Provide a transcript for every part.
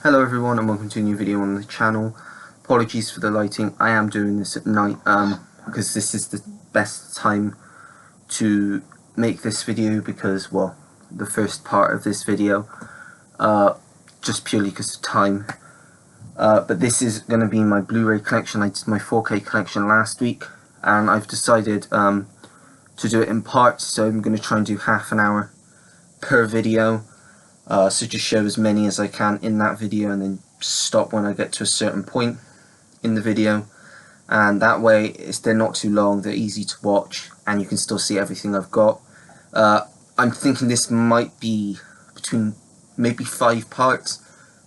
Hello everyone and welcome to a new video on the channel. Apologies for the lighting. I am doing this at night because this is the best time to make this video because, well, the first part of this video, just purely because of time. But this is going to be my Blu-ray collection. I did my 4K collection last week and I've decided to do it in parts, so I'm going to try and do half an hour per video. So just show as many as I can in that video and then stop when I get to a certain point in the video, and that way they're not too long, they're easy to watch and you can still see everything I've got. I'm thinking this might be between maybe 5 parts,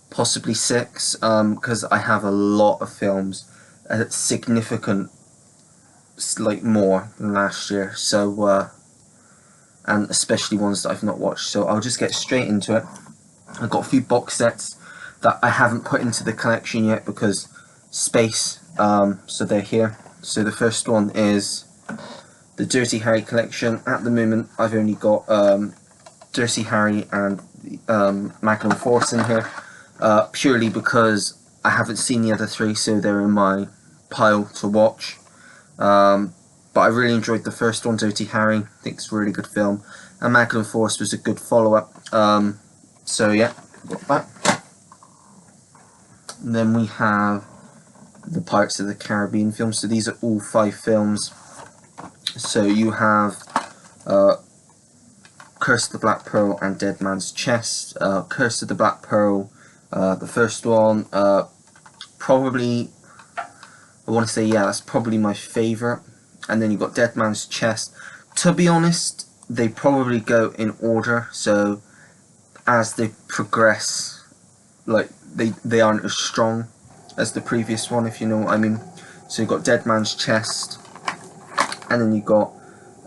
possibly 6, because I have a lot of films, significant, like more than last year, so and especially ones that I've not watched, so I'll just get straight into it. I've got a few box sets that I haven't put into the collection yet because space, so they're here. So the first one is the Dirty Harry collection. At the moment I've only got Dirty Harry and Magnum Force in here, purely because I haven't seen the other 3, so they're in my pile to watch. But I really enjoyed the first one, Dirty Harry. I think it's a really good film. And Magnum Force was a good follow-up. So yeah, got that. And then we have the Pirates of the Caribbean films. So these are all 5 films. So you have Curse of the Black Pearl and Dead Man's Chest. Curse of the Black Pearl, the first one, probably, I want to say, yeah, that's probably my favourite. And then you've got Dead Man's Chest. To be honest, they probably go in order, so as they progress, like, they aren't as strong as the previous one, if you know what I mean. So you've got Dead Man's Chest, and then you've got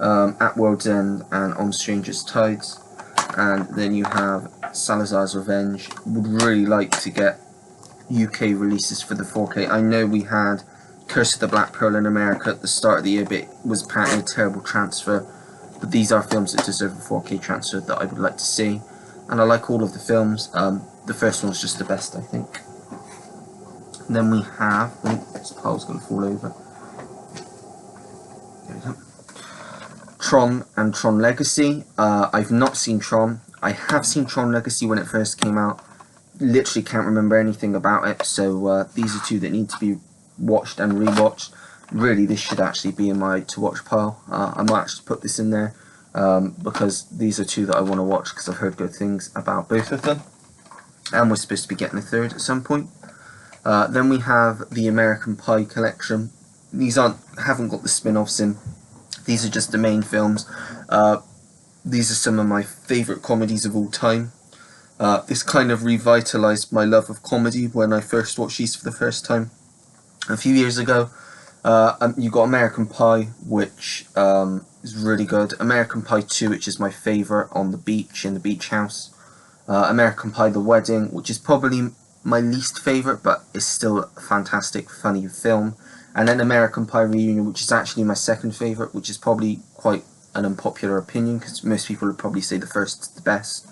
At World's End and On Stranger's Tides, and then you have Salazar's Revenge. Would really like to get UK releases for the 4K. I know we had Curse of the Black Pearl in America at the start of the year, but it was apparently a terrible transfer. But these are films that deserve a 4K transfer that I would like to see, and I like all of the films. The first one's just the best, I think. And then we have, this pile's going to fall over. There we go. Tron and Tron Legacy. I've not seen Tron. I have seen Tron Legacy when it first came out. Literally can't remember anything about it, so these are 2 that need to be watched and rewatched. Really, this should actually be in my to watch pile. I might actually put this in there because these are 2 that I want to watch because I've heard good things about both of them, and we're supposed to be getting a 3rd at some point. Then we have the American Pie collection. These haven't got the spin-offs in. These are just the main films. These are some of my favourite comedies of all time. This kind of revitalised my love of comedy when I first watched these for the first time a few years ago. You got American Pie, which is really good. American Pie 2, which is my favourite, on the beach, in the beach house. American Pie The Wedding, which is probably my least favourite, but is still a fantastic, funny film. And then American Pie Reunion, which is actually my second favourite, which is probably quite an unpopular opinion, because most people would probably say the first is the best.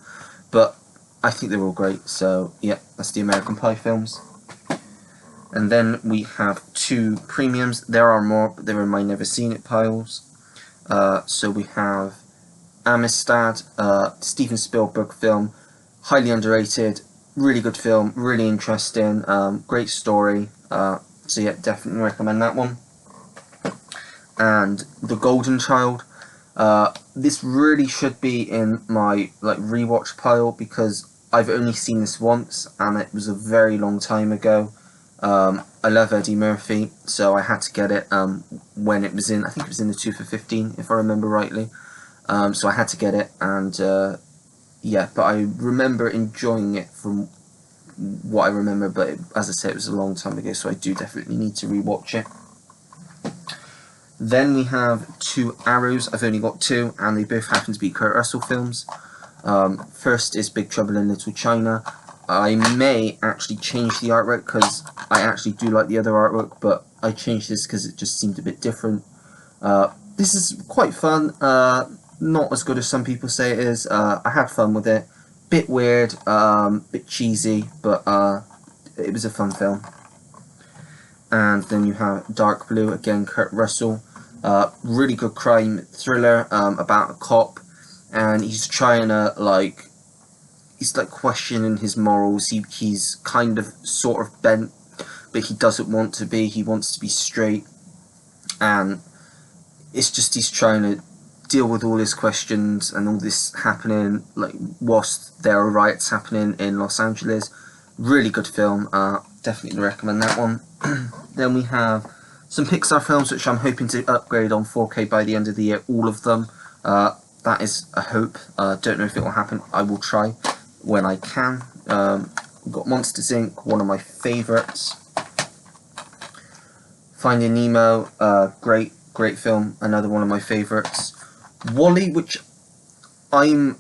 But I think they're all great, so yeah, that's the American Pie films. And then we have 2 premiums. There are more, but they're in my never seen it piles. So we have Amistad, Steven Spielberg film, highly underrated, really good film, really interesting, great story. So yeah, definitely recommend that one. And The Golden Child. This really should be in my rewatch pile because I've only seen this once and it was a very long time ago. I love Eddie Murphy, so I had to get it when it was in, I think it was in the 2 for 15, if I remember rightly. So I had to get it, and yeah, but I remember enjoying it from what I remember, but as I said, it was a long time ago, so I do definitely need to rewatch it. Then we have 2 Arrows. I've only got 2, and they both happen to be Kurt Russell films. First is Big Trouble in Little China. I may actually change the artwork because I actually do like the other artwork, but I changed this because it just seemed a bit different. This is quite fun, not as good as some people say it is. I had fun with it. Bit weird, bit cheesy, but it was a fun film. And then you have Dark Blue, again Kurt Russell. Really good crime thriller about a cop, and he's trying to he's questioning his morals. He's kind of sort of bent, but he doesn't want to be. He wants to be straight, and it's just he's trying to deal with all his questions and all this happening whilst there are riots happening in Los Angeles. Really good film. Definitely recommend that one. Then we have some Pixar films which I'm hoping to upgrade on 4K by the end of the year. All of them. That is a hope. Don't know if it will happen. I will try when I can. We've got Monsters Inc., one of my favourites. Finding Nemo, great film, another one of my favourites. WALL-E, which I'm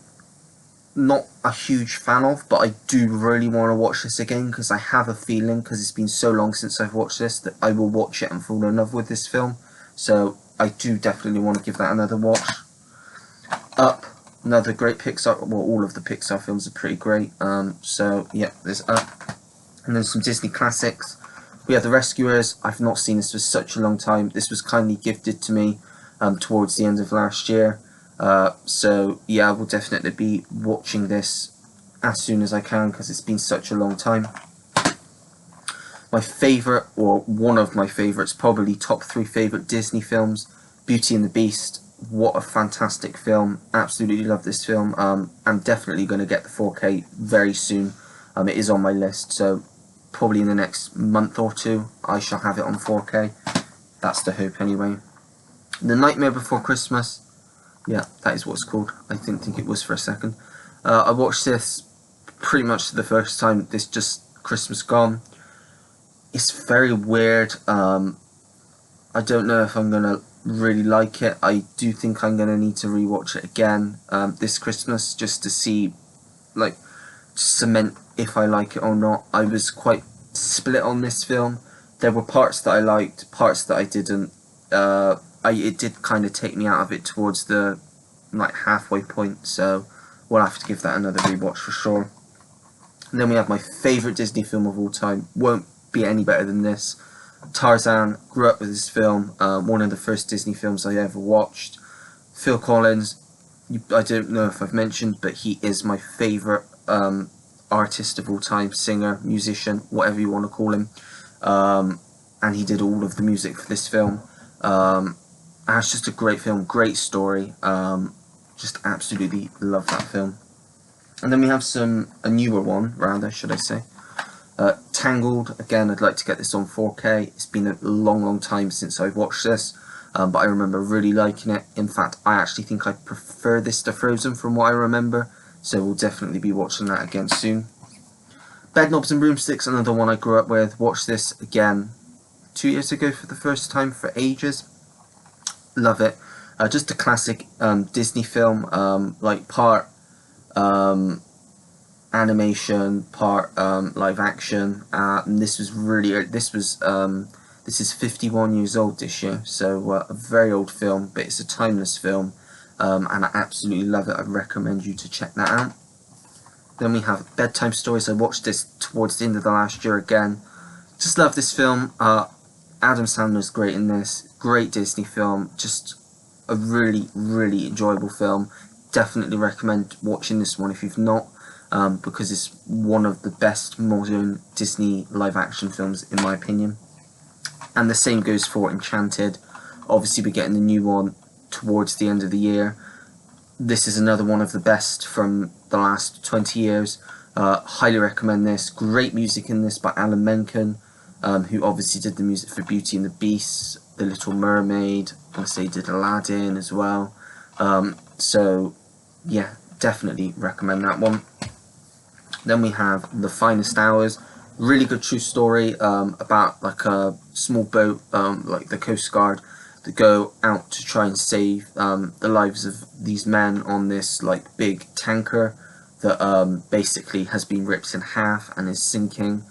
not a huge fan of, but I do really want to watch this again, because I have a feeling, because it's been so long since I've watched this, that I will watch it and fall in love with this film. So I do definitely want to give that another watch. Up, another great Pixar. Well, all of the Pixar films are pretty great. So yeah, there's Up. And then some Disney classics. We have The Rescuers. I've not seen this for such a long time. This was kindly gifted to me towards the end of last year. So yeah, I will definitely be watching this as soon as I can, because it's been such a long time. My favourite, or one of my favourites, probably top 3 favourite Disney films, Beauty and the Beast. What a fantastic film. Absolutely love this film. I'm definitely going to get the 4K very soon. It is on my list, so probably in the next month or two I shall have it on 4K. That's the hope anyway. The Nightmare Before Christmas. Yeah, that is what it's called. I didn't think it was for a second. I watched this pretty much for the first time this just Christmas gone. It's very weird. I don't know if I'm going to really like it. I do think I'm going to need to rewatch it again this Christmas, just to see, cement if I like it or not. I was quite split on this film. There were parts that I liked, parts that I didn't. It did kind of take me out of it towards the halfway point, so we'll have to give that another rewatch for sure. And then we have my favourite Disney film of all time. Won't be any better than this. Tarzan. Grew up with this film. One of the first Disney films I ever watched. Phil Collins. I don't know if I've mentioned, but he is my favourite artist of all time. Singer, musician, whatever you want to call him. And he did all of the music for this film. And it's just a great film, great story. Just absolutely love that film. And then we have a newer one, rather, should I say. Tangled. Again, I'd like to get this on 4K. It's been a long time since I've watched this, but I remember really liking it. In fact, I actually think I prefer this to Frozen from what I remember, so we'll definitely be watching that again soon. Bedknobs and Broomsticks, another one I grew up with. Watched this again 2 years ago for the first time for ages. Love it. Just a classic Disney film, part animation, part live action. And this was really this is 51 years old this year, so a very old film, but it's a timeless film, and I absolutely love it. I recommend you to check that out. Then we have Bedtime Stories. I watched this towards the end of the last year again. Just love this film. Adam Sandler's great in this. Great Disney film. Just a really enjoyable film. Definitely recommend watching this one if you've not, because it's one of the best modern Disney live action films in my opinion. And the same goes for Enchanted. Obviously we're getting the new one towards the end of the year. This is another one of the best from the last 20 years. Highly recommend this. Great music in this by Alan Menken, who obviously did the music for Beauty and the Beast, The Little Mermaid. I say he did Aladdin as well. So yeah, definitely recommend that one. Then we have The Finest Hours. Really good true story about a small boat, like the Coast Guard, that go out to try and save the lives of these men on this big tanker that basically has been ripped in half and is sinking.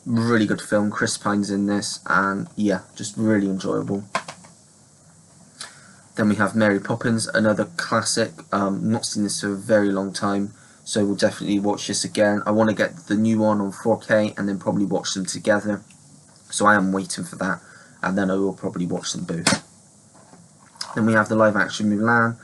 Really good film. Chris Pine's in this, and yeah, just really enjoyable. Then we have Mary Poppins, another classic. Not seen this for a very long time. so we'll definitely watch this again. I want to get the new one on 4K and then probably watch them together, so I am waiting for that, and then I will probably watch them both. Then we have the live action Mulan.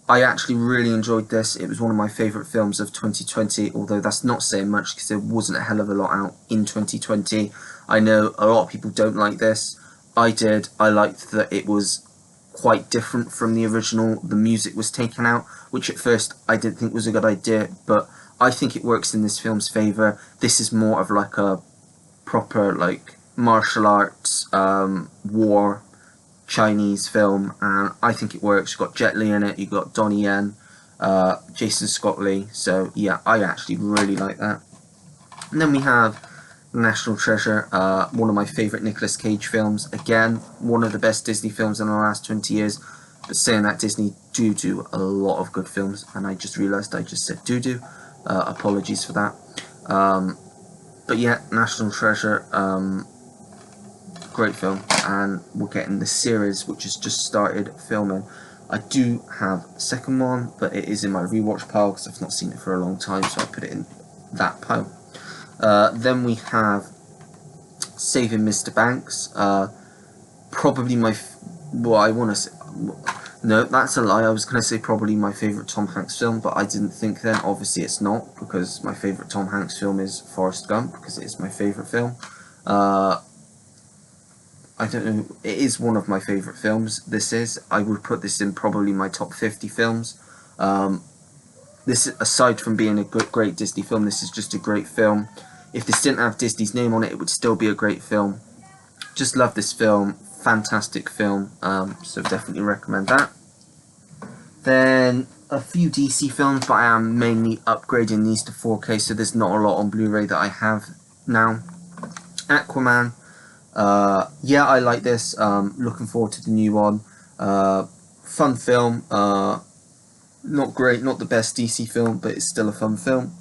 I actually really enjoyed this. It was one of my favourite films of 2020, although that's not saying much because there wasn't a hell of a lot out in 2020. I know a lot of people don't like this. I did. I liked that it was quite different from the original. The music was taken out, which at first I didn't think was a good idea, but I think it works in this film's favour. This is more of like a proper like martial arts, war, Chinese film, and I think it works. You've got Jet Li in it, you've got Donnie Yen, Jason Scott Lee, so yeah, I actually really like that. And then we have National Treasure, one of my favourite Nicolas Cage films. Again, one of the best Disney films in the last 20 years, but saying that, Disney do a lot of good films, and I just realised I just said do. Apologies for that. But yeah, National Treasure, great film, and we're getting the series which has just started filming. I do have a second one, but it is in my rewatch pile because I've not seen it for a long time, so I put it in that pile. Then we have Saving Mr. Banks, probably my no, that's a lie. I was going to say probably my favourite Tom Hanks film, but I didn't think then. Obviously it's not, because my favourite Tom Hanks film is Forrest Gump, because it is my favourite film. I don't know, it is one of my favourite films, this is. I would put this in probably my top 50 films. This, aside from being a great Disney film, this is just a great film. If this didn't have Disney's name on it, it would still be a great film. Just love this film, fantastic film, so definitely recommend that. Then a few DC films, but I am mainly upgrading these to 4K, so there's not a lot on Blu-ray that I have now. Aquaman. Yeah, I like this. Looking forward to the new one. Fun film. Not great, not the best DC film, but it's still a fun film.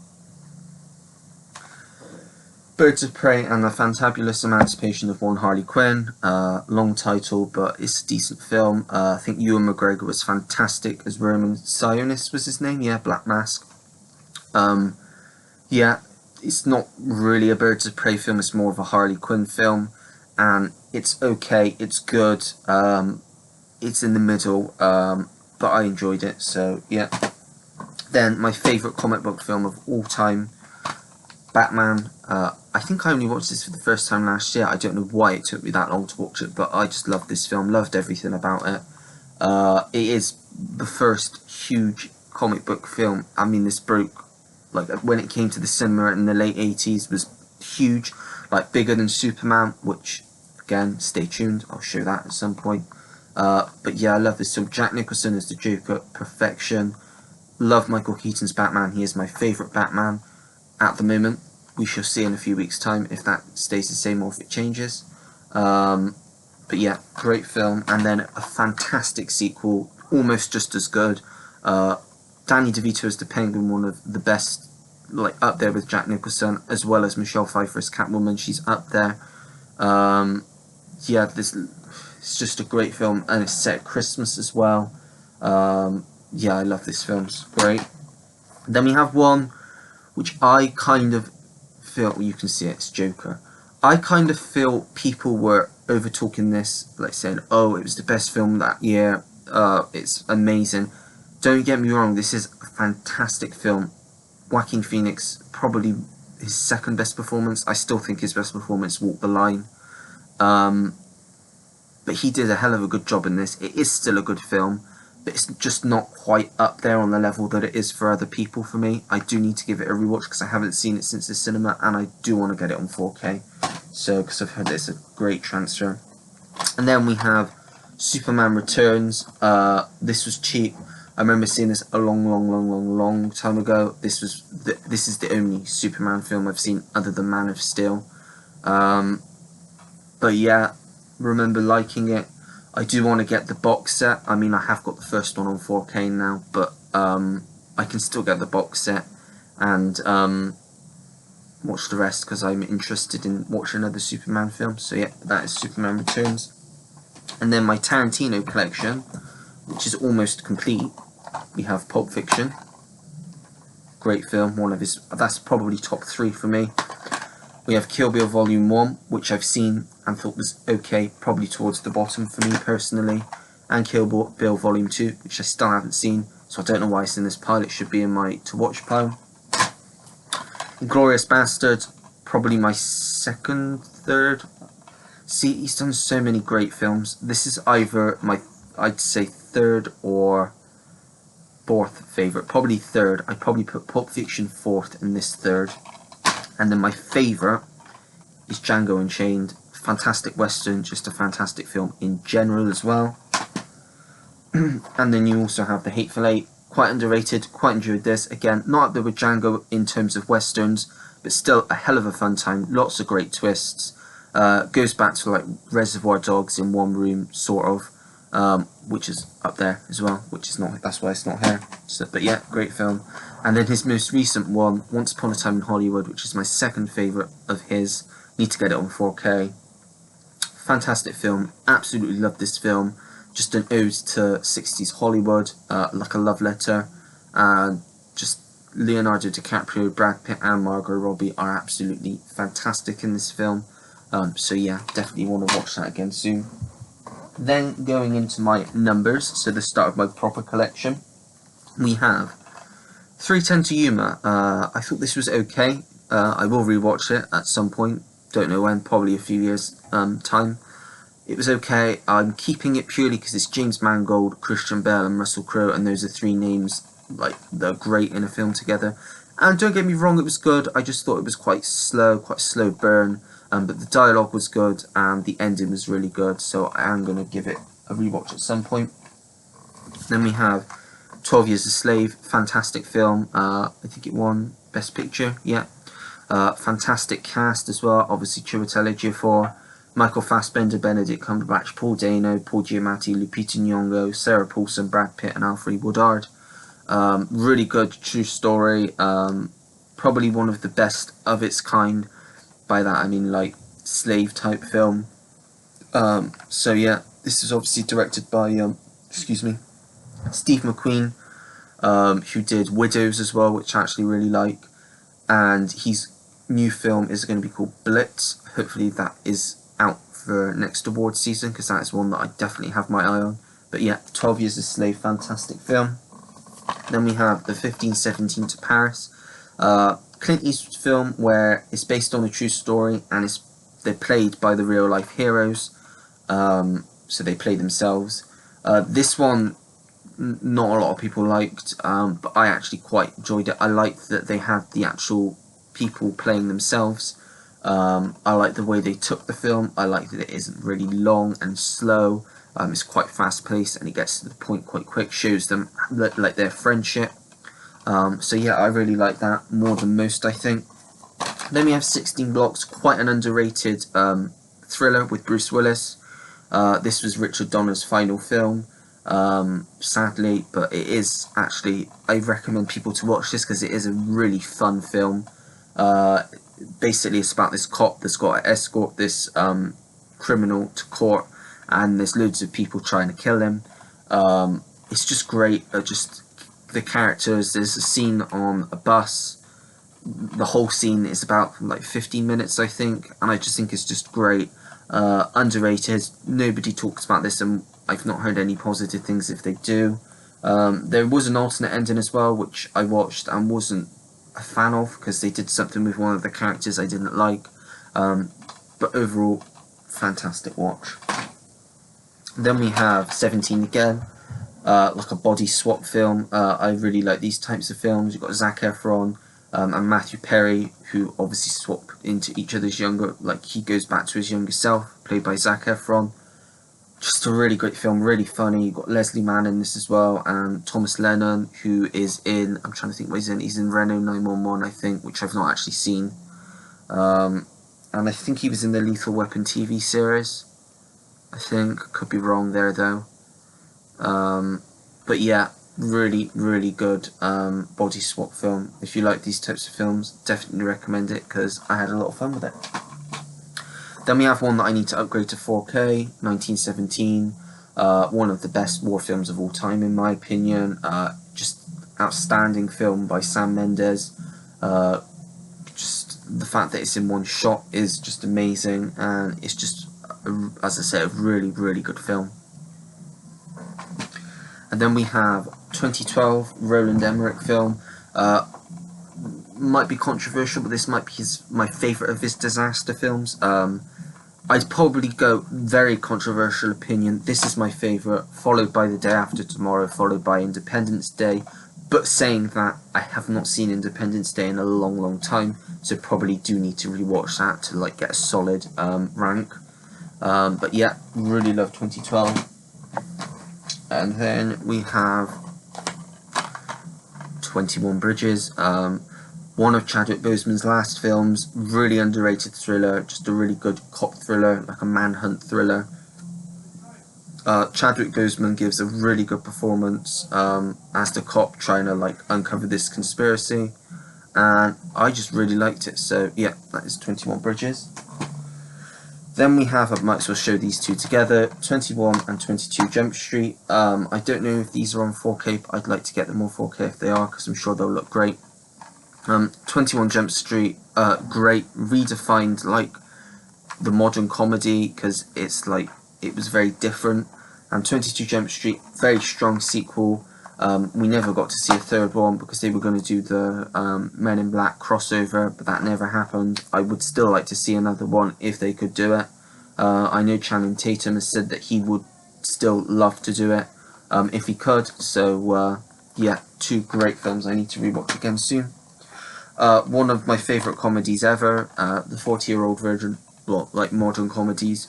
Birds of Prey and the Fantabulous Emancipation of One Harley Quinn. Long title, but it's a decent film. I think Ewan McGregor was fantastic as Roman Sionis was his name. Yeah, Black Mask. Yeah, it's not really a Birds of Prey film. It's more of a Harley Quinn film. And it's okay, it's good, it's in the middle, but I enjoyed it, so yeah. Then my favourite comic book film of all time, Batman. I think I only watched this for the first time last year. I don't know why it took me that long to watch it, but I just loved this film, loved everything about it. It is the first huge comic book film. I mean, this broke, like, when it came to the cinema in the late 80s, was huge, like bigger than Superman, which, again, stay tuned, I'll show that at some point. But yeah, I love this. So Jack Nicholson is the Joker, perfection. Love Michael Keaton's Batman. He is my favourite Batman at the moment. We shall see in a few weeks' time if that stays the same or if it changes. But yeah, great film. And then a fantastic sequel, almost just as good. Danny DeVito as the Penguin, one of the best, like up there with Jack Nicholson, as well as Michelle Pfeiffer as Catwoman. She's up there. Yeah, it's just a great film, and it's set at Christmas as well. Yeah, I love this film, it's great. Then we have one which I kind of feel, well, you can see it, it's Joker. I kind of feel people were over talking this, like saying, oh, it was the best film that year, it's amazing. Don't get me wrong, this is a fantastic film. Joaquin Phoenix, probably his second best performance. I still think his best performance, Walk the Line. But he did a hell of a good job in this. It is still a good film, but it's just not quite up there on the level that it is for other people for me. I do need to give it a rewatch because I haven't seen it since the cinema, and I do want to get it on 4K. So, because I've heard it's a great transfer. And then we have Superman Returns. This was cheap. I remember seeing this a long time ago. This is the only Superman film I've seen other than Man of Steel. But yeah, remember liking it. I do want to get the box set. I mean, I have got the first one on 4K now, but I can still get the box set and watch the rest because I'm interested in watching another Superman film. So yeah, that is Superman Returns. And then my Tarantino collection, which is almost complete. We have Pulp Fiction. great film. That's probably top 3 for me. We have Kill Bill Volume 1, which I've seen and thought was okay, probably towards the bottom for me personally. And Kill Bill Volume 2, which I still haven't seen, so I don't know why it's in this pile. It should be in my to-watch pile. Inglourious Basterds, probably my second, third. See, he's done so many great films. This is either my, I'd say, third or fourth favourite. Probably third. I'd probably put Pulp Fiction fourth and this third. And then my favourite is Django Unchained. Fantastic Western, just a fantastic film in general as well. And then you also have The Hateful Eight. Quite underrated, quite enjoyed this. Again, not up there with Django in terms of Westerns, but still a hell of a fun time. Lots of great twists. Goes back to like Reservoir Dogs in one room, sort of, which is up there as well, which is not, that's why it's not here. So, but yeah, great film. And then his most recent one, Once Upon a Time in Hollywood, which is my second favourite of his. Need to get it on 4K. Fantastic film, absolutely love this film. Just an ode to 60s Hollywood, like a love letter. Just Leonardo DiCaprio, Brad Pitt and Margot Robbie are absolutely fantastic in this film. So yeah, definitely want to watch that again soon. Then going into my numbers, so the start of my proper collection, we have 3:10 to Yuma. I thought this was okay. I will rewatch it at some point. Don't know when, probably a few years time. It was okay. I'm keeping it purely because it's James Mangold, Christian Bale and Russell Crowe, and those are 3 names like they're great in a film together. And don't get me wrong, it was good. I just thought it was quite slow burn. But the dialogue was good and the ending was really good, so I am going to give it a rewatch at some point. Then we have 12 Years a Slave, fantastic film. I think it won Best Picture, yeah. Fantastic cast as well, obviously Chiwetel Ejiofor, Michael Fassbender, Benedict Cumberbatch, Paul Dano, Paul Giamatti, Lupita Nyong'o, Sarah Paulson, Brad Pitt and Alfred Woodard. Really good, true story, probably one of the best of its kind. By that I mean like slave type film. So yeah, this is obviously directed by Steve McQueen, who did Widows as well, which I actually really like. And his new film is going to be called Blitz. Hopefully that is out for next award season, because that is one that I definitely have my eye on. But yeah, 12 Years a Slave, fantastic film. Then we have The 1517 to Paris. Clint Eastwood film where it's based on a true story and they're played by the real life heroes, so they play themselves. This one not a lot of people liked, but I actually quite enjoyed it. I liked that they had the actual people playing themselves. I like the way they took the film. I like that it isn't really long and slow. It's quite fast paced and it gets to the point quite quick, shows them like their friendship. So yeah, I really like that more than most, I think. Then we have 16 Blocks, quite an underrated thriller with Bruce Willis. This was Richard Donner's final film, sadly, but it is actually, I recommend people to watch this because it is a really fun film. Basically it's about this cop that's got to escort this criminal to court, and there's loads of people trying to kill him. It's just great, just the characters. There's a scene on a bus. The whole scene is about like 15 minutes, I think, and I just think it's just great. Underrated. Nobody talks about this, and I've not heard any positive things if they do. There was an alternate ending as well, which I watched and wasn't a fan of because they did something with one of the characters I didn't like. But overall, fantastic watch. Then we have 17 again. Like a body swap film. I really like these types of films. You've got Zac Efron and Matthew Perry, who obviously swap into each other's younger, like he goes back to his younger self, played by Zac Efron. Just a really great film, really funny. You've got Leslie Mann in this as well, and Thomas Lennon, who is in, I'm trying to think what he's in. He's in Reno 911, I think, which I've not actually seen. And I think he was in the Lethal Weapon TV series. I think, could be wrong there though. But yeah, really, really good body swap film. If you like these types of films, definitely recommend it because I had a lot of fun with it. Then we have one that I need to upgrade to 4K, 1917. One of the best war films of all time, in my opinion. Just outstanding film by Sam Mendes. Just the fact that it's in one shot is just amazing, and it's just, as I said, a really, really good film. And then we have 2012 Roland Emmerich film. Might be controversial, but this might be my favourite of his disaster films. I'd probably go very controversial opinion. This is my favourite, followed by The Day After Tomorrow, followed by Independence Day. But saying that, I have not seen Independence Day in a long, long time, so probably do need to rewatch that to like get a solid rank. But yeah, really love 2012. And then we have 21 Bridges. One of Chadwick Boseman's last films, really underrated thriller, just a really good cop thriller, like a manhunt thriller. Chadwick Boseman gives a really good performance as the cop trying to like uncover this conspiracy, and I just really liked it. So yeah, that is 21 Bridges. Then we have, I might as well show these two together, 21 and 22 Jump Street. I don't know if these are on 4K, but I'd like to get them on 4K if they are, because I'm sure they'll look great. 21 Jump Street, great, redefined like the modern comedy, because it's like, it was very different. And 22 Jump Street, very strong sequel. We never got to see a third one because they were going to do the Men in Black crossover, but that never happened. I would still like to see another one if they could do it. I know Channing Tatum has said that he would still love to do it if he could. So yeah, two great films I need to rewatch again soon. One of my favourite comedies ever, the 40-Year-Old Virgin, well, like modern comedies.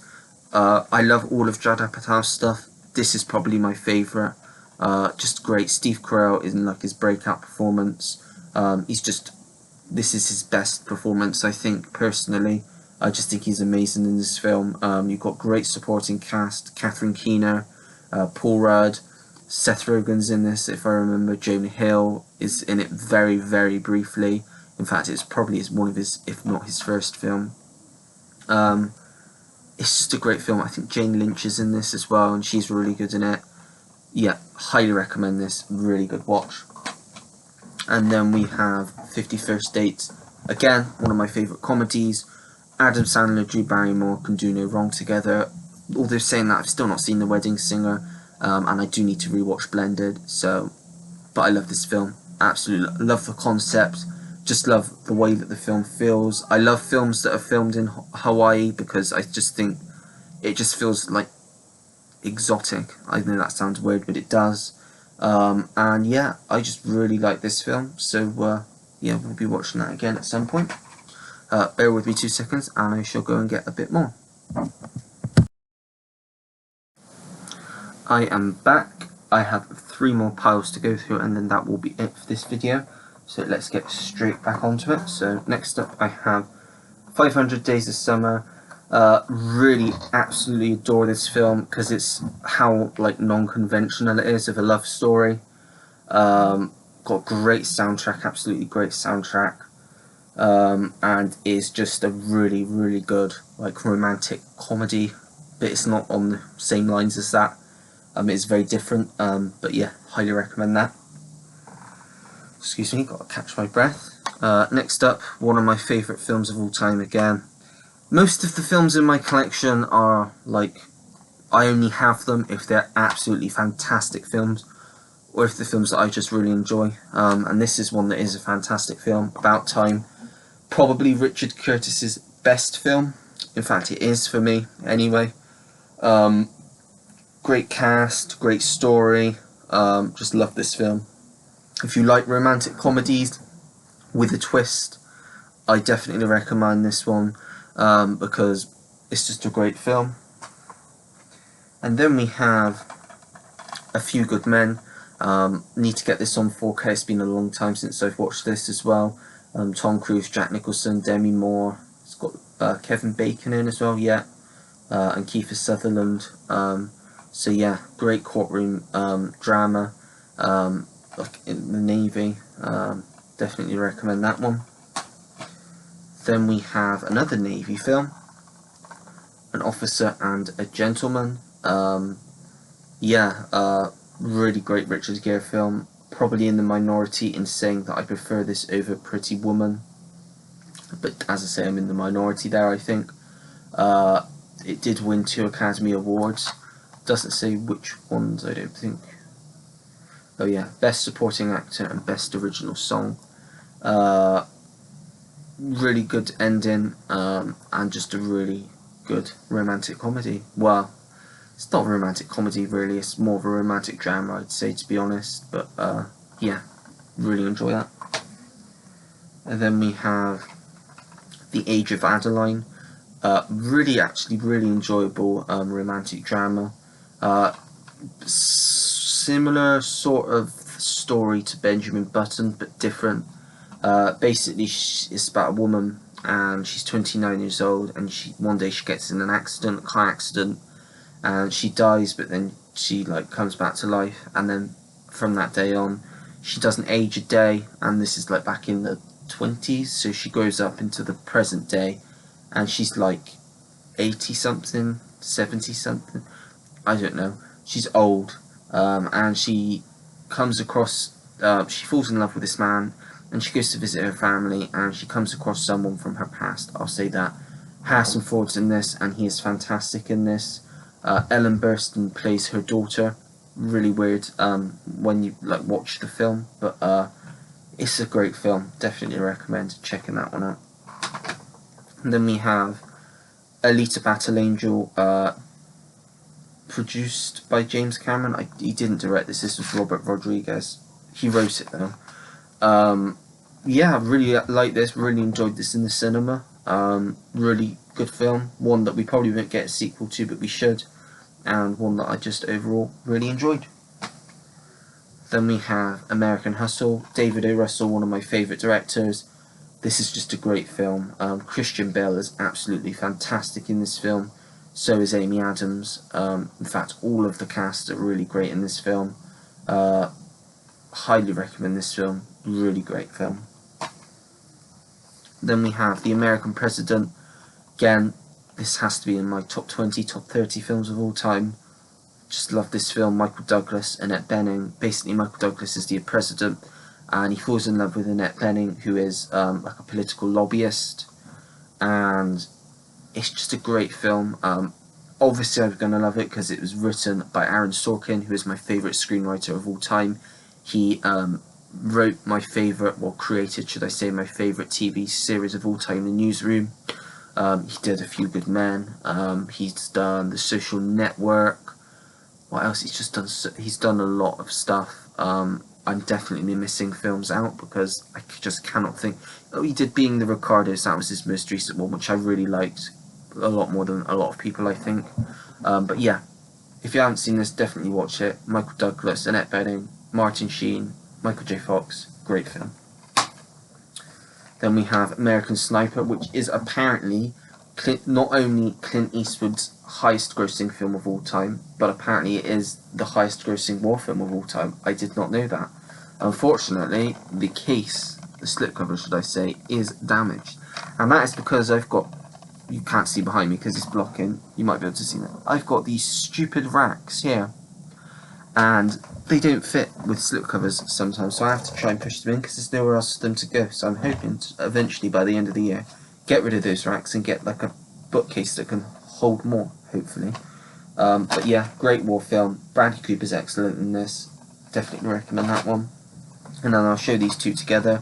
I love all of Judd Apatow's stuff. This is probably my favourite. Just great. Steve Carell is in like his breakout performance. This is his best performance, I think, personally. I just think he's amazing in this film. You've got great supporting cast. Catherine Keener, Paul Rudd, Seth Rogen's in this, if I remember. Jonah Hill is in it very, very briefly. In fact, it's probably one of his, if not his first film. It's just a great film. I think Jane Lynch is in this as well, and she's really good in it. Yeah, highly recommend this. Really good watch. And then we have 50 First Dates. Again, one of my favourite comedies. Adam Sandler, Drew Barrymore can do no wrong together. Although saying that, I've still not seen The Wedding Singer, and I do need to rewatch Blended. But I love this film. Absolutely love the concept. Just love the way that the film feels. I love films that are filmed in Hawaii because I just think it just feels like exotic. I know that sounds weird, but it does. And yeah, I just really like this film. So yeah, we'll be watching that again at some point. Bear with me 2 seconds and I shall go and get a bit more. I am back. I have 3 more piles to go through and then that will be it for this video. So let's get straight back onto it. So next up I have 500 Days of Summer. Really absolutely adore this film because it's how like non-conventional it is of a love story. Got great soundtrack, absolutely great soundtrack. And is just a really, really good like romantic comedy, but it's not on the same lines as that. It's very different, but yeah, highly recommend that. Excuse me, gotta catch my breath. Next up, one of my favourite films of all time again. Most of the films in my collection are like, I only have them if they're absolutely fantastic films, or if they're films that I just really enjoy. And this is one that is a fantastic film, About Time. Probably Richard Curtis's best film. In fact, it is for me, anyway. Great cast, great story. Just love this film. If you like romantic comedies with a twist, I definitely recommend this one because it's just a great film. And then we have A Few Good Men. Need to get this on 4K. It's been a long time since I've watched this as well. Tom Cruise, Jack Nicholson, Demi Moore. It's got Kevin Bacon in as well, yeah, and Kiefer Sutherland. So yeah, great courtroom drama. Like in the Navy, definitely recommend that one. Then we have another Navy film, An Officer and a Gentleman. Yeah, really great Richard Gere film. probably in the minority in saying that I prefer this over Pretty Woman, but as I say, I'm in the minority there, I think. It did win 2 Academy Awards. Doesn't say which ones, I don't think. Oh yeah, Best Supporting Actor and Best Original Song. Really good ending, and just a really good romantic comedy. Well, it's not a romantic comedy really, it's more of a romantic drama, I'd say, to be honest. But yeah, really enjoy that. And then we have The Age of Adeline. Really enjoyable romantic drama. Similar sort of story to Benjamin Button, but different. Basically, it's about a woman, and she's 29 years old, and one day she gets in a car accident, and she dies, but then she comes back to life, and then from that day on, she doesn't age a day, and this is back in the 20s, so she grows up into the present day, and she's 80 something, 70 something, I don't know. She's old, and she comes across, she falls in love with this man, and she goes to visit her family, and she comes across someone from her past. I'll say that. Harrison Ford's in this, and he is fantastic in this. Ellen Burstyn plays her daughter. Really weird when you watch the film, but it's a great film. Definitely recommend checking that one out. And then we have Alita Battle Angel, produced by James Cameron. He didn't direct this. This was Robert Rodriguez. He wrote it though. Yeah, I really like this. Really enjoyed this in the cinema. Really good film. One that we probably won't get a sequel to, but we should. And one that I just overall really enjoyed. Then we have American Hustle. David O. Russell, one of my favourite directors. This is just a great film. Christian Bale is absolutely fantastic in this film. So is Amy Adams. In fact, all of the cast are really great in this film. Highly recommend this film. Really great film. Then we have The American President. Again, this has to be in my top 20, top 30 films of all time. Just love this film. Michael Douglas, Annette Bening. Basically, Michael Douglas is the president, and he falls in love with Annette Bening, who is a political lobbyist. And it's just a great film. Obviously, I'm going to love it because it was written by Aaron Sorkin, who is my favourite screenwriter of all time. He wrote my favourite, well, created, should I say, my favourite TV series of all time, The Newsroom. He did A Few Good Men. He's done The Social Network. What else? He's done a lot of stuff. I'm definitely missing films out because I just cannot think. Oh, he did Being the Ricardos. That was his most recent one, which I really liked a lot more than a lot of people, I think. But yeah, if you haven't seen this, definitely watch it. Michael Douglas, Annette Bening, Martin Sheen, Michael J. Fox. Great film. Then we have American Sniper, which is apparently not only Clint Eastwood's highest grossing film of all time, but apparently it is the highest grossing war film of all time. I did not know that. Unfortunately, the slipcover should I say, is damaged. And that is because you can't see behind me because it's blocking, you might be able to see that. I've got these stupid racks here, and they don't fit with slipcovers sometimes, so I have to try and push them in because there's nowhere else for them to go. So I'm hoping to eventually, by the end of the year, get rid of those racks and get a bookcase that can hold more, hopefully. But yeah, great war film. Bradley Cooper's excellent in this. Definitely recommend that one. And then I'll show these two together.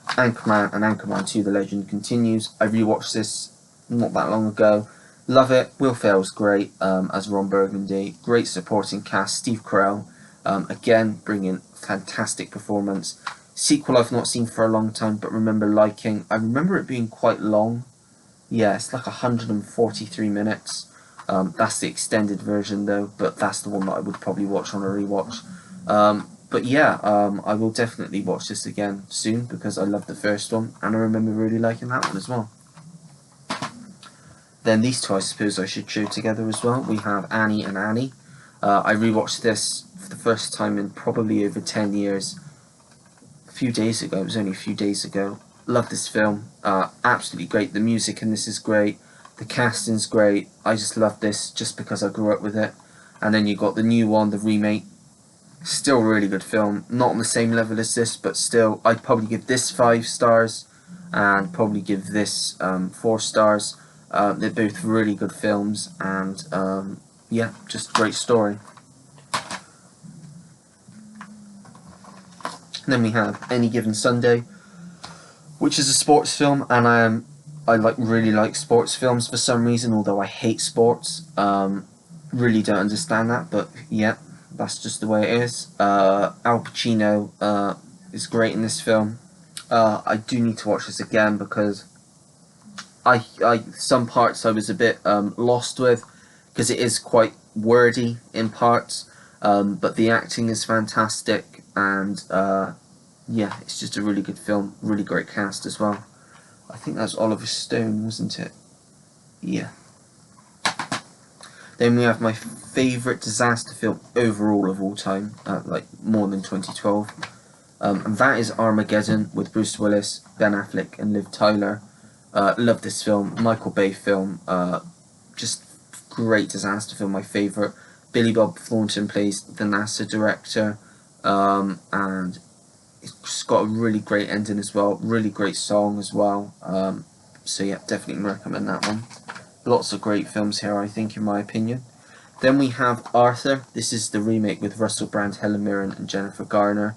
Anchorman and Anchorman 2: The Legend Continues. I rewatched this not that long ago. Love it. Will Ferrell's great as Ron Burgundy. Great supporting cast. Steve Carell, again, bringing fantastic performance. Sequel I've not seen for a long time, but remember liking. I remember it being quite long. Yeah, it's 143 minutes. That's the extended version though, but that's the one that I would probably watch on a rewatch. But yeah, I will definitely watch this again soon because I love the first one, and I remember really liking that one as well. Then these two I suppose I should show together as well. We have Annie and Annie. I rewatched this for the first time in probably over 10 years. A few days ago, it was only a few days ago. Love this film, absolutely great. The music in this is great, the casting's great. I just love this just because I grew up with it. And then you got the new one, the remake, Still a really good film. Not on the same level as this, but still, I'd probably give this 5 stars, and probably give this 4 stars. They're both really good films, and yeah, just great story. Then we have Any Given Sunday, which is a sports film, and I really like sports films for some reason, although I hate sports. Really don't understand that, but yeah, that's just the way it is. Al Pacino is great in this film. I do need to watch this again because some parts I was a bit lost with, because it is quite wordy in parts, but the acting is fantastic, and yeah, it's just a really good film, really great cast as well. I think that's Oliver Stone, wasn't it? Yeah. Then we have my favourite disaster film overall of all time, like more than 2012, and that is Armageddon with Bruce Willis, Ben Affleck and Liv Tyler. Love this film, Michael Bay film, just great disaster film, my favourite. Billy Bob Thornton plays the NASA director, and it's got a really great ending as well, really great song as well, so yeah, definitely recommend that one. Lots of great films here, I think, in my opinion. Then we have Arthur. This is the remake with Russell Brand, Helen Mirren and Jennifer Garner.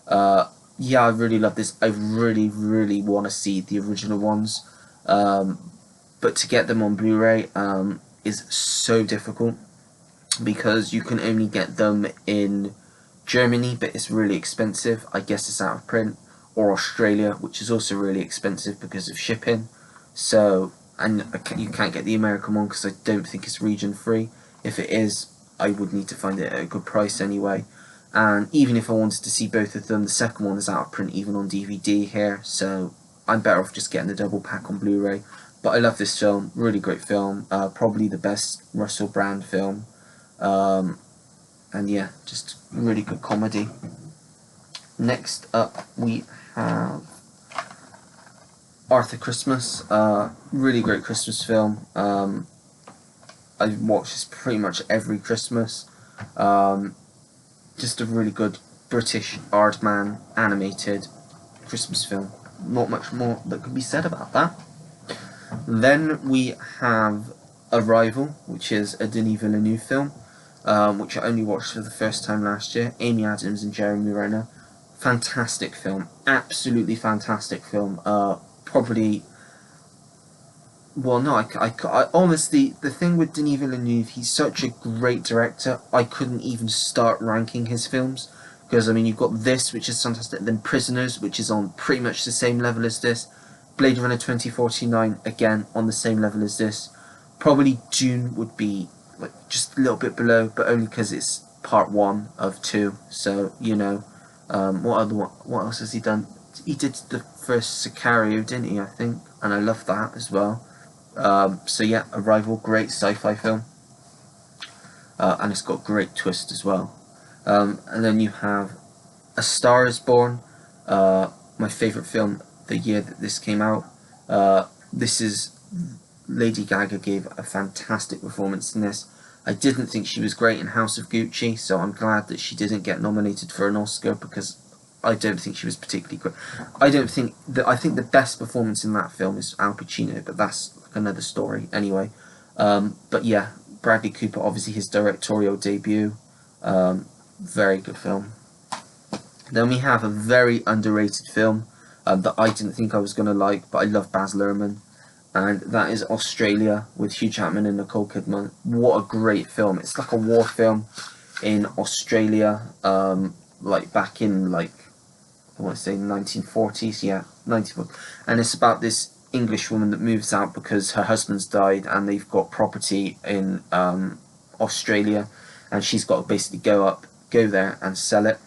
Yeah, I really love this. I really, really want to see the original ones, but to get them on Blu-ray is so difficult, because you can only get them in Germany, but it's really expensive. I guess it's out of print. Or Australia, which is also really expensive because of shipping. So, and you can't get the American one because I don't think it's region free. If it is, I would need to find it at a good price anyway. And even if I wanted to see both of them, the second one is out of print even on DVD here, so I'm better off just getting the double pack on Blu-ray. But I love this film, really great film, probably the best Russell Brand film, and yeah, just really good comedy. Next up we have Arthur Christmas, really great Christmas film. I watch this pretty much every Christmas. Just a really good British Aardman animated Christmas film. Not much more that could be said about that. Then we have Arrival, which is a Denis Villeneuve film, which I only watched for the first time last year. Amy Adams and Jeremy Renner. Fantastic film, absolutely fantastic film. Probably, well, no, I honestly, the thing with Denis Villeneuve, he's such a great director, I couldn't even start ranking his films, because, I mean, you've got this, which is fantastic, then Prisoners, which is on pretty much the same level as this, Blade Runner 2049, again, on the same level as this, probably Dune would be, like, just a little bit below, but only because it's part 1 of 2, so, you know. What else has he done? He did the first Sicario, didn't he, I think? And I love that as well. So yeah, Arrival, great sci-fi film. And it's got a great twist as well. And then you have A Star Is Born, my favourite film the year that this came out. This is, Lady Gaga gave a fantastic performance in this. I didn't think she was great in House of Gucci, so I'm glad that she didn't get nominated for an Oscar, because I don't think she was particularly great. I think the best performance in that film is Al Pacino, but that's like another story anyway. But yeah, Bradley Cooper, obviously his directorial debut, very good film. Then we have a very underrated film that I didn't think I was going to like, but I love Baz Luhrmann, and that is Australia with Hugh Jackman and Nicole Kidman. What a great film. It's like a war film in Australia, like back in, like, I want to say 1940s, yeah, 1940s. And it's about this English woman that moves out because her husband's died and they've got property in Australia, and she's got to basically go there and sell it.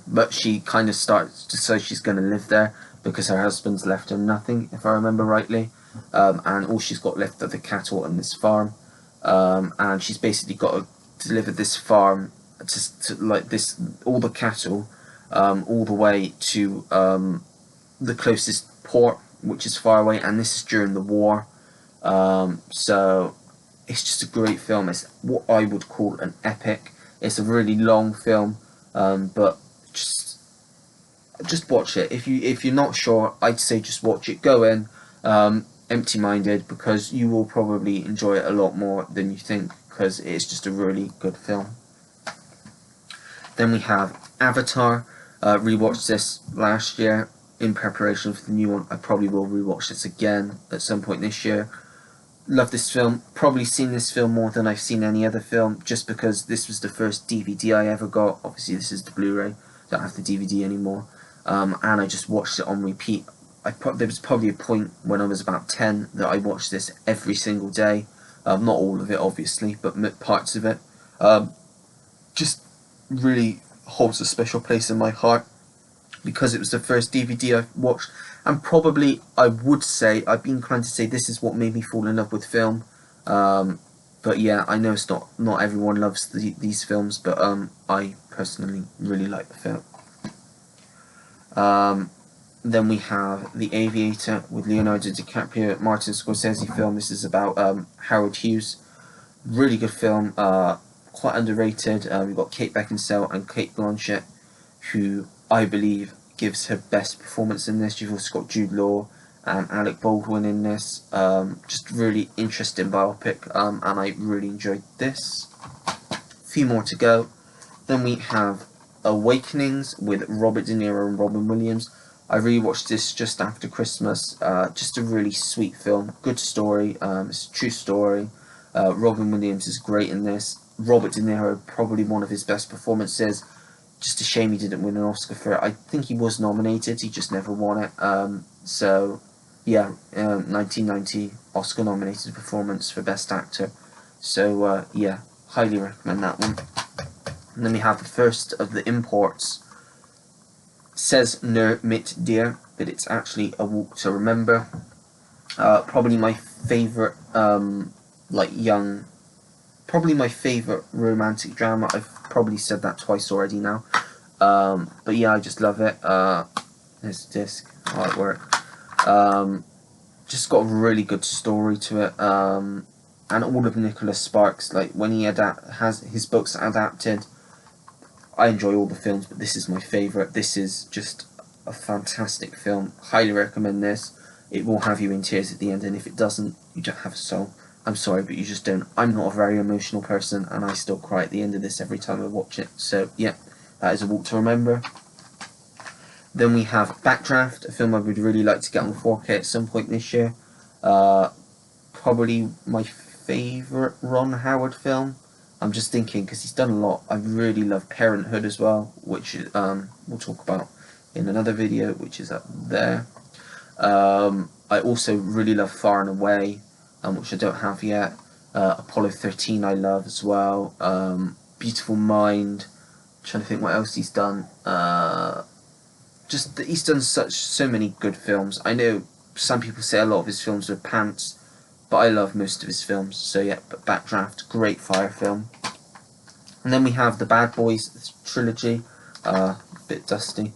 But she kind of starts to say she's going to live there because her husband's left her nothing, if I remember rightly, and all she's got left are the cattle and this farm, and she's basically got to deliver this farm to like this, all the cattle, all the way to the closest port, which is far away, and this is during the war. So it's just a great film. It's what I would call an epic. It's a really long film, but just watch it. If you're not sure, I'd say just watch it. Go in empty-minded, because you will probably enjoy it a lot more than you think, because it's just a really good film. Then we have Avatar. Rewatched this last year in preparation for the new one. I probably will rewatch this again at some point this year. Love this film. Probably seen this film more than I've seen any other film, just because this was the first DVD I ever got. Obviously this is the Blu-ray, don't have the DVD anymore, and I just watched it on repeat. There was probably a point when I was about 10 that I watched this every single day. Not all of it obviously, but parts of it. Just really holds a special place in my heart, because it was the first DVD I watched, and probably I would say, I'd be inclined to say, this is what made me fall in love with film. But yeah, I know it's not everyone loves these films, but I personally really like the film. Then we have The Aviator with Leonardo DiCaprio, Martin Scorsese film. This is about Howard Hughes. Really good film, quite underrated. We've got Kate Beckinsale and Cate Blanchett, who I believe gives her best performance in this. You've also got Jude Law and Alec Baldwin in this. Just really interesting biopic, and I really enjoyed this. A few more to go. Then we have Awakenings with Robert De Niro and Robin Williams. I rewatched this just after Christmas. Just a really sweet film, good story. It's a true story. Robin Williams is great in this. Robert De Niro, probably one of his best performances. Just a shame he didn't win an Oscar for it. I think he was nominated, he just never won it. So yeah, 1990 Oscar nominated performance for Best Actor. So yeah, highly recommend that one. And then we have the first of the imports. Says Ne Mit Dir, but it's actually A Walk to Remember. Probably my favourite, probably my favourite romantic drama. I've probably said that twice already now. But yeah, I just love it. There's the disc, artwork. Just got a really good story to it. And all of Nicholas Sparks, like when he has his books adapted, I enjoy all the films, but this is my favourite. This is just a fantastic film. Highly recommend this. It will have you in tears at the end, and if it doesn't, you don't have a soul. I'm sorry, but you just don't. I'm not a very emotional person, and I still cry at the end of this every time I watch it. So yeah, that is A Walk to Remember. Then we have Backdraft, a film I would really like to get on 4K at some point this year. Probably my favourite Ron Howard film. I'm just thinking, because he's done a lot. I really love Parenthood as well, which we'll talk about in another video, which is up there. I also really love Far and Away, which I don't have yet. Apollo 13 I love as well. Beautiful Mind. I'm trying to think what else he's done. Just he's done so many good films. I know some people say a lot of his films are pants, but I love most of his films. So yeah, but Backdraft, great fire film. And then we have the Bad Boys Trilogy. A bit dusty.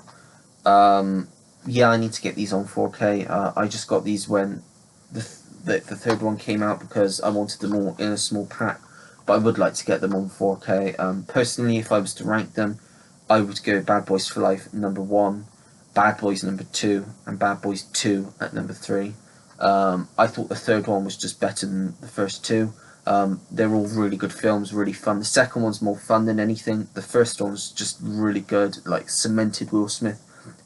Yeah, I need to get these on 4K. I just got these when the third one came out, because I wanted them all in a small pack. But I would like to get them on 4K. Personally, if I was to rank them, I would go Bad Boys for Life number 1, Bad Boys number 2, and Bad Boys 2 at number 3. I thought the third one was just better than the first two. They're all really good films, really fun. The second one's more fun than anything. The first one's just really good, like cemented Will Smith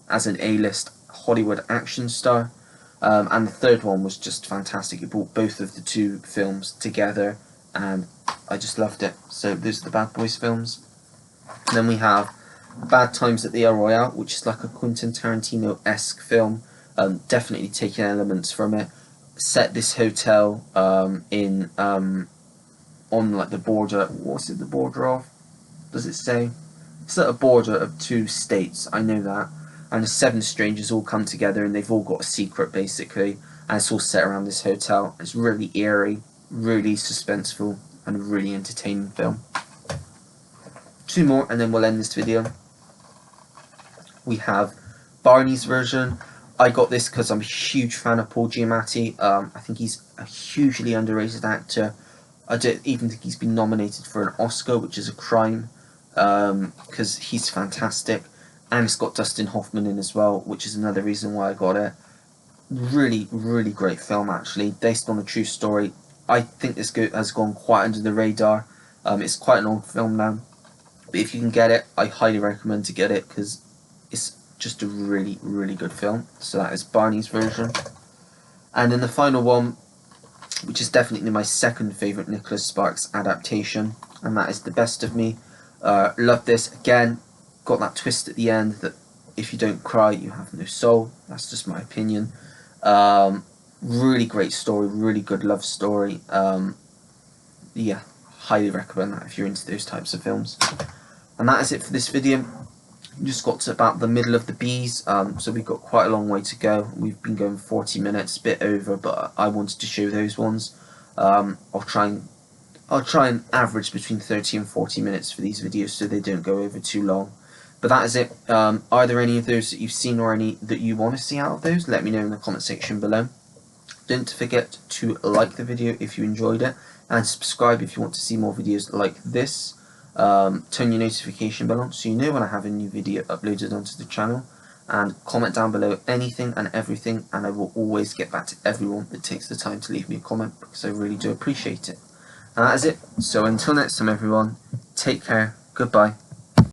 as an A-list Hollywood action star. And the third one was just fantastic. It brought both of the two films together, and I just loved it. So those are the Bad Boys films. And then we have Bad Times at the El Royale, which is like a Quentin Tarantino-esque film. Definitely taking elements from it. Set this hotel in on like the border. What's it the border of? Does it say? It's at a border of 2 states. I know that. And the 7 strangers all come together, and they've all got a secret basically. And it's all set around this hotel. It's really eerie, really suspenseful, and a really entertaining film. 2 more, and then we'll end this video. We have Barney's version. I got this because I'm a huge fan of Paul Giamatti. I think he's a hugely underrated actor. I don't even think he's been nominated for an Oscar, which is a crime. because he's fantastic, and it's got Dustin Hoffman in as well, which is another reason why I got it. Really, really great film, actually, based on a true story. I think this has gone quite under the radar. It's quite an old film now, but if you can get it, I highly recommend to get it, because it's just a really, really good film. So that is Barney's version. And then the final one, which is definitely my second favourite Nicholas Sparks adaptation, and that is The Best of Me. Love this. Again, got that twist at the end that if you don't cry, you have no soul. That's just my opinion. Really great story, really good love story. Yeah, highly recommend that if you're into those types of films. And that is it for this video. Just got to about the middle of the B's, so we've got quite a long way to go. We've been going 40 minutes, a bit over, but I wanted to show those ones. I'll try and average between 30 and 40 minutes for these videos, so they don't go over too long. But that is it. Are there any of those that you've seen, or any that you want to see out of those? Let me know in the comment section below. Don't forget to like the video if you enjoyed it, and subscribe if you want to see more videos like this. Turn your notification bell on so you know when I have a new video uploaded onto the channel, and comment down below anything and everything, and I will always get back to everyone that takes the time to leave me a comment, because I really do appreciate it. And that is it. So until next time everyone, take care, goodbye.